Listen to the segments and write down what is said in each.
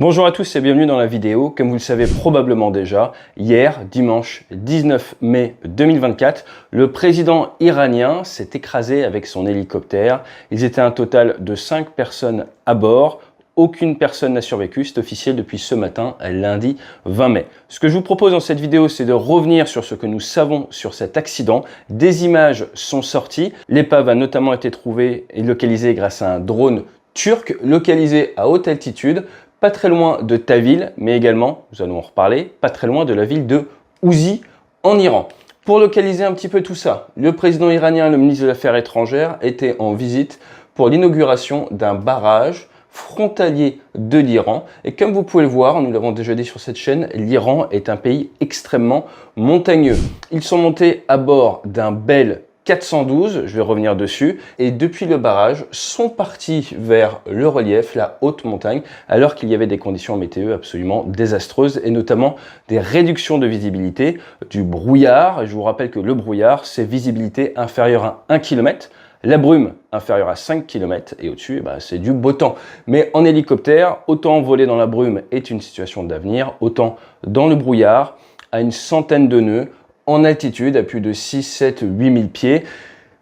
Bonjour à tous et bienvenue dans la vidéo. Comme vous le savez probablement déjà, hier, dimanche 19 mai 2024, le président iranien s'est écrasé avec son hélicoptère. Ils étaient un total de 5 personnes à bord. Aucune personne n'a survécu, c'est officiel depuis ce matin, lundi 20 mai. Ce que je vous propose dans cette vidéo, c'est de revenir sur ce que nous savons sur cet accident. Des images sont sorties. L'épave a notamment été trouvée et localisée grâce à un drone turc, localisé à haute altitude, pas très loin de Tavil, mais également, nous allons en reparler, pas très loin de la ville de Ouzi en Iran. Pour localiser un petit peu tout ça, le président iranien et le ministre des Affaires étrangères étaient en visite pour l'inauguration d'un barrage frontalier de l'Iran. Et comme vous pouvez le voir, nous l'avons déjà dit sur cette chaîne, l'Iran est un pays extrêmement montagneux. Ils sont montés à bord d'un Bell 412, je vais revenir dessus, et depuis le barrage, sont partis vers le relief, la haute montagne, alors qu'il y avait des conditions météo absolument désastreuses, et notamment des réductions de visibilité, du brouillard. Je vous rappelle que le brouillard, c'est visibilité inférieure à 1 km, la brume inférieure à 5 km, et au-dessus, c'est du beau temps. Mais en hélicoptère, autant voler dans la brume est une situation d'avenir, autant dans le brouillard, à une centaine de nœuds, en altitude à plus de 6, 7, 8 000 pieds,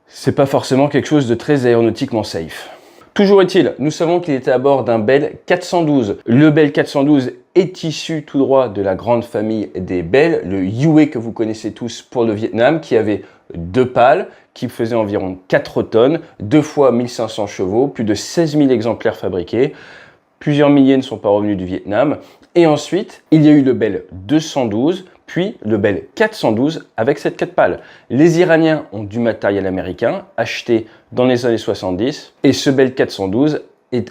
c'est pas forcément quelque chose de très aéronautiquement safe. Toujours est-il, nous savons qu'il était à bord d'un Bell 412. Le Bell 412 est issu tout droit de la grande famille des Bell, le Huey que vous connaissez tous pour le Vietnam, qui avait 2 pales, qui faisaient environ 4 tonnes, 2 fois 1500 chevaux, plus de 16 000 exemplaires fabriqués. Plusieurs milliers ne sont pas revenus du Vietnam. Et ensuite, il y a eu le Bell 212, puis le Bell 412 avec cette 4 pales. Les Iraniens ont du matériel américain acheté dans les années 70 et ce Bell 412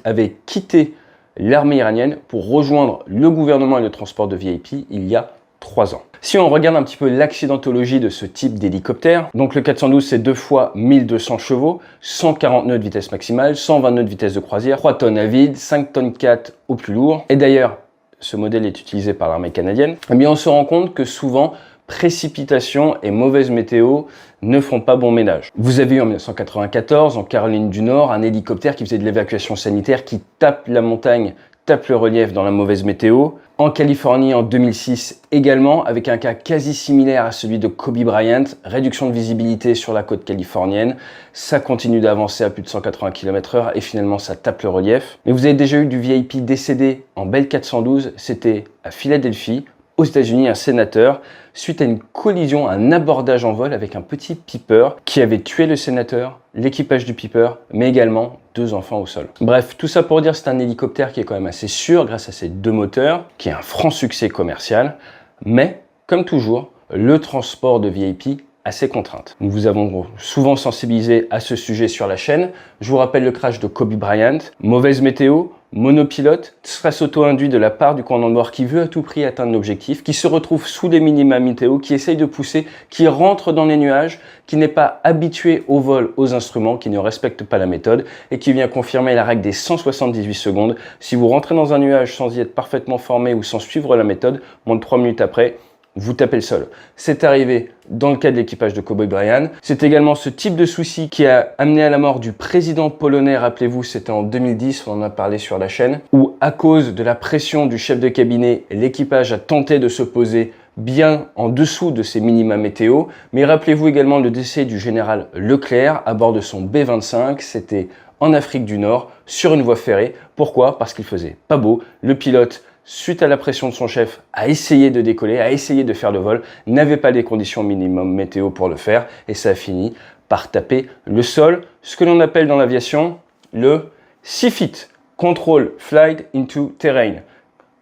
avait quitté l'armée iranienne pour rejoindre le gouvernement et le transport de VIP il y a 3 ans. Si on regarde un petit peu l'accidentologie de ce type d'hélicoptère, donc le 412 c'est 2 fois 1200 chevaux, 140 nœuds de vitesse maximale, 120 nœuds de vitesse de croisière, 3 tonnes à vide, 5 tonnes 4 au plus lourd. Et d'ailleurs, ce modèle est utilisé par l'armée canadienne, eh bien on se rend compte que souvent, précipitation et mauvaise météo ne font pas bon ménage. Vous avez eu en 1994, en Caroline du Nord, un hélicoptère qui faisait de l'évacuation sanitaire, qui tape la montagne, tape le relief dans la mauvaise météo. En Californie, en 2006 également, avec un cas quasi similaire à celui de Kobe Bryant, réduction de visibilité sur la côte californienne, ça continue d'avancer à plus de 180 km/h et finalement ça tape le relief. Mais vous avez déjà eu du VIP décédé en Bell 412, c'était à Philadelphie, aux États-Unis, un sénateur, suite à une collision, un abordage en vol avec un petit Piper qui avait tué le sénateur, l'équipage du Piper, mais également 2 enfants au sol. Bref, tout ça pour dire c'est un hélicoptère qui est quand même assez sûr grâce à ses 2 moteurs, qui est un franc succès commercial, mais comme toujours, le transport de VIP a ses contraintes. Nous vous avons souvent sensibilisé à ce sujet sur la chaîne. Je vous rappelle le crash de Kobe Bryant, mauvaise météo, monopilote, stress auto-induit de la part du commandant de bord qui veut à tout prix atteindre l'objectif, qui se retrouve sous les minima météo, qui essaye de pousser, qui rentre dans les nuages, qui n'est pas habitué au vol, aux instruments, qui ne respecte pas la méthode et qui vient confirmer la règle des 178 secondes. Si vous rentrez dans un nuage sans y être parfaitement formé ou sans suivre la méthode, moins de 3 minutes après, vous tapez le sol. C'est arrivé dans le cas de l'équipage de Kobe Bryant. C'est également ce type de souci qui a amené à la mort du président polonais, rappelez-vous, c'était en 2010, on en a parlé sur la chaîne, où à cause de la pression du chef de cabinet, l'équipage a tenté de se poser bien en dessous de ces minima météo. Mais rappelez-vous également le décès du général Leclerc à bord de son B-25, c'était en Afrique du Nord, sur une voie ferrée. Pourquoi? Parce qu'il faisait pas beau. Le pilote, suite à la pression de son chef, a essayé de décoller, a essayé de faire le vol, n'avait pas les conditions minimum météo pour le faire, et ça a fini par taper le sol, ce que l'on appelle dans l'aviation le CFIT, Control Flight into Terrain,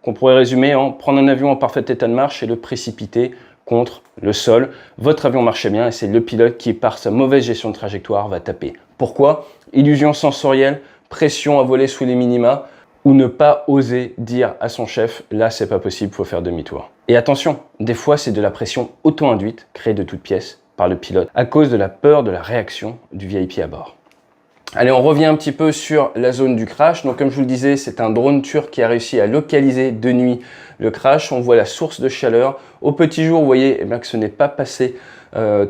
qu'on pourrait résumer en prendre un avion en parfait état de marche et le précipiter contre le sol. Votre avion marchait bien et c'est le pilote qui, par sa mauvaise gestion de trajectoire, va taper. Pourquoi? Illusion sensorielle, pression à voler sous les minima, ou ne pas oser dire à son chef, là c'est pas possible, faut faire demi-tour. Et attention, des fois c'est de la pression auto-induite, créée de toutes pièces par le pilote, à cause de la peur de la réaction du VIP à bord. Allez, on revient un petit peu sur la zone du crash. Donc comme je vous le disais, c'est un drone turc qui a réussi à localiser de nuit le crash. On voit la source de chaleur. Au petit jour, vous voyez que ce n'est pas passé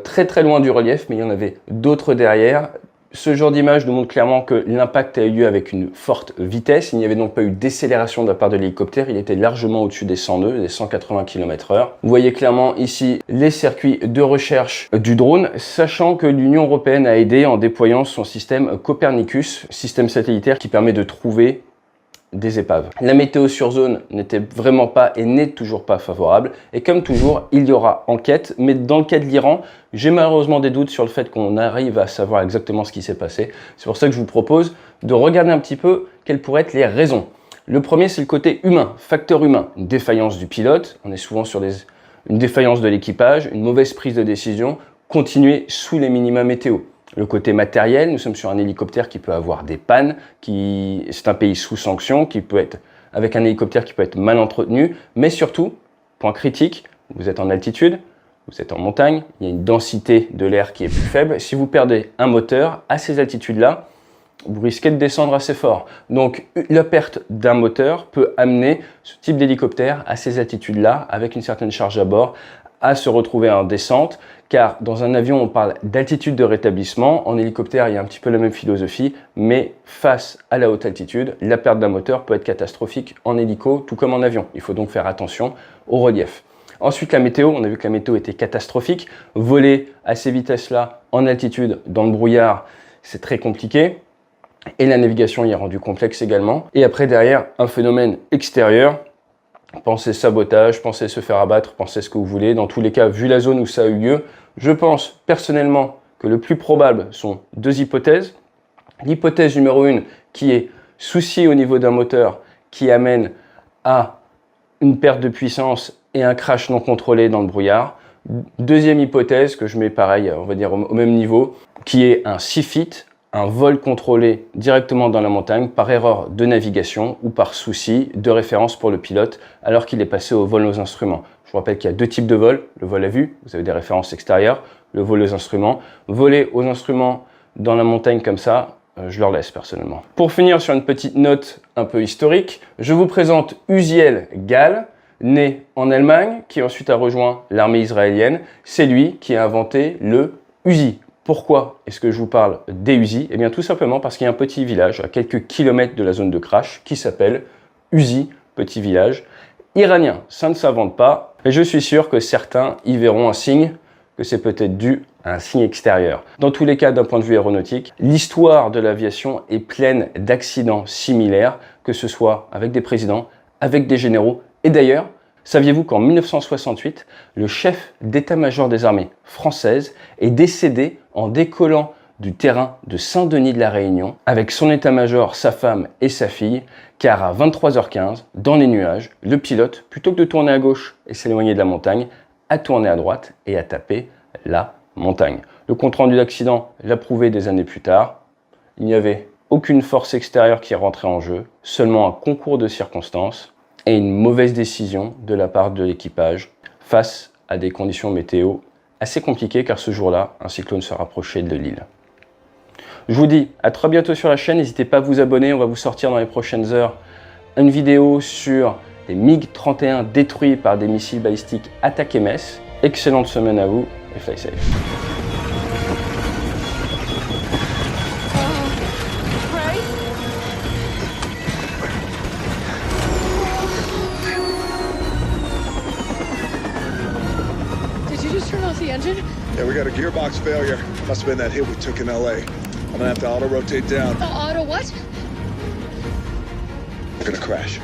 très loin du relief, mais il y en avait d'autres derrière. Ce genre d'image nous montre clairement que l'impact a eu lieu avec une forte vitesse. Il n'y avait donc pas eu de décélération de la part de l'hélicoptère. Il était largement au-dessus des 100 nœuds, des 180 km/h. Vous voyez clairement ici les circuits de recherche du drone, sachant que l'Union européenne a aidé en déployant son système Copernicus, système satellitaire qui permet de trouver des épaves. La météo sur zone n'était vraiment pas et n'est toujours pas favorable. Et comme toujours, il y aura enquête. Mais dans le cas de l'Iran, j'ai malheureusement des doutes sur le fait qu'on arrive à savoir exactement ce qui s'est passé. C'est pour ça que je vous propose de regarder un petit peu quelles pourraient être les raisons. Le premier, c'est le côté humain, facteur humain. Une défaillance du pilote, on est souvent sur une défaillance de l'équipage, une mauvaise prise de décision, continuer sous les minima météo. Le côté matériel, nous sommes sur un hélicoptère qui peut avoir des pannes, c'est un pays sous sanction, avec un hélicoptère qui peut être mal entretenu, mais surtout, point critique, vous êtes en altitude, vous êtes en montagne, il y a une densité de l'air qui est plus faible. Si vous perdez un moteur à ces altitudes-là, vous risquez de descendre assez fort. Donc la perte d'un moteur peut amener ce type d'hélicoptère à ces altitudes-là, avec une certaine charge à bord, à se retrouver en descente, car dans un avion, on parle d'altitude de rétablissement. En hélicoptère, il y a un petit peu la même philosophie, mais face à la haute altitude, la perte d'un moteur peut être catastrophique en hélico, tout comme en avion. Il faut donc faire attention au relief. Ensuite, la météo, on a vu que la météo était catastrophique. Voler à ces vitesses-là, en altitude, dans le brouillard, c'est très compliqué. Et la navigation y est rendue complexe également. Et après, derrière, un phénomène extérieur. Pensez sabotage, pensez se faire abattre, pensez ce que vous voulez. Dans tous les cas, vu la zone où ça a eu lieu, je pense personnellement que le plus probable sont deux hypothèses. L'hypothèse numéro 1 qui est souci au niveau d'un moteur qui amène à une perte de puissance et un crash non contrôlé dans le brouillard. Deuxième hypothèse que je mets pareil, on va dire au même niveau, qui est un CFIT, un vol contrôlé directement dans la montagne par erreur de navigation ou par souci de référence pour le pilote alors qu'il est passé au vol aux instruments. Je vous rappelle qu'il y a deux types de vol, le vol à vue, vous avez des références extérieures, le vol aux instruments. Voler aux instruments dans la montagne comme ça, je leur laisse personnellement. Pour finir sur une petite note un peu historique, je vous présente Uziel Gal, né en Allemagne, qui ensuite a rejoint l'armée israélienne. C'est lui qui a inventé le Uzi. Pourquoi est-ce que je vous parle des Uzi? Eh bien tout simplement parce qu'il y a un petit village à quelques kilomètres de la zone de crash qui s'appelle Uzi, petit village iranien. Ça ne s'invente pas, et je suis sûr que certains y verront un signe, que c'est peut-être dû à un signe extérieur. Dans tous les cas, d'un point de vue aéronautique, l'histoire de l'aviation est pleine d'accidents similaires, que ce soit avec des présidents, avec des généraux, et d'ailleurs, saviez-vous qu'en 1968, le chef d'état-major des armées françaises est décédé en décollant du terrain de Saint-Denis de la Réunion avec son état-major, sa femme et sa fille, car à 23h15, dans les nuages, le pilote, plutôt que de tourner à gauche et s'éloigner de la montagne, a tourné à droite et a tapé la montagne. Le compte-rendu d'accident l'a prouvé des années plus tard. Il n'y avait aucune force extérieure qui rentrait en jeu, seulement un concours de circonstances et une mauvaise décision de la part de l'équipage face à des conditions météo assez compliquées car ce jour-là, un cyclone se rapprochait de l'île. Je vous dis à très bientôt sur la chaîne, n'hésitez pas à vous abonner, on va vous sortir dans les prochaines heures une vidéo sur les MiG-31 détruits par des missiles balistiques attaqués Metz. Excellente semaine à vous et fly safe. The engine? Yeah, we got a gearbox failure. Must have been that hit we took in LA. I'm gonna have to auto-rotate down. Auto what? We're gonna crash.